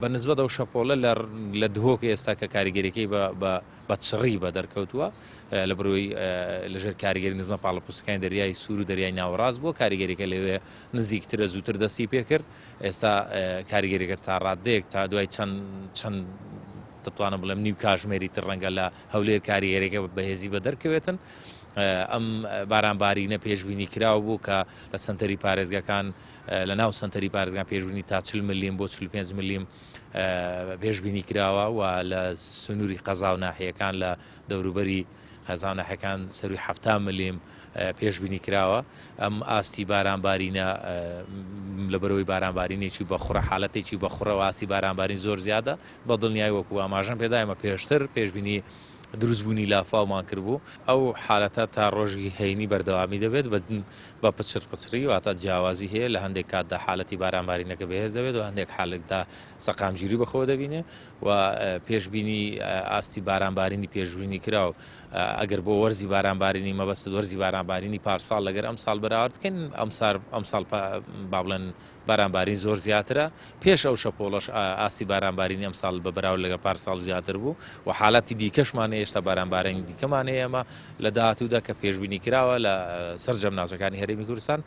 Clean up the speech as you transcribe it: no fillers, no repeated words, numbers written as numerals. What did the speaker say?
بەنسبەت ئەو شەپۆڵە لە دهۆک ئێستا کە کاریگەریەکەی بە چڕی بە دەرکەوتووە لە بەرۆی لەژێر کاریگەری نزمە پاڵەپوستەکانی دەریای سوور و دەریای ناوەڕاست بووە کاریگەریەکە لەوێ نزیکترە زووتر دەستی پێکرد ئێستا کاریگەریەکە تا ڕادەیەک تا دوای چەند دەتوانم بڵێم نیو کاژمێری تر ڕەنگە لە هەولێر کاریگەریەکە بەهێزی بە دەرکەوێتن. ئەم بارانبارینە پێشبینی کراوە بوو کە لە سنتەری پارێزگاکان لە ناو سنتەری پارێزگان پێشبینی تا 40 ملیم بۆ 45 ملیم پێشبینی کراوە و لە سنووری قەزا و ناحیەکان لە دەوروبەری قەزا و ناحیەکان سەروی 70 ملیم پێشبینی کراوە. ئەم ئاستی بارانبارینە لەبەرەوەی بارانبارینێکی بەخڕە حالەتێکی بەخڕە واسی بارانبارین زۆر زیادە بە دڵنیای وەکو ئاماژەم پێدایمە پێشتر پێشبینی دروستبوونی لافاومان کردبوو ئەو حالەتە تا ڕۆژی هەینی بەردەوامی دەبێت بە پچری واتە جیاوازی هەیە لە هەندێک کاتدا حالەتی بارانبارینەکە بەهێز دەبێت و هەندێک حالێکدا سەقامگیری بەخۆ دەبینێ و پێشبینی ئاستی بارانبارینی پێشبینی کراو ئەگەر بۆ وەرزی بارانبارینی مەبەست وەرزی بارانبارینی پارساڵ لەگەر ئەم ساڵ بەراوردکەن ئەم ساڵ با بڵێن بارانبارین زۆر زیاترە پێش ئەو شەپۆڵەش ئاستی بارانبارینی ئەم ساڵ بە بەراورد لەگە پارساڵ زیاتر بوو و حالەتی دیکەشمانە هێشتا بارانبارانی دیکەمانەیە ئێمە لە داهاتوودا کە پێشبینی کراوە لە سەرجەم ناوچەکانی هەرێمی کوردستان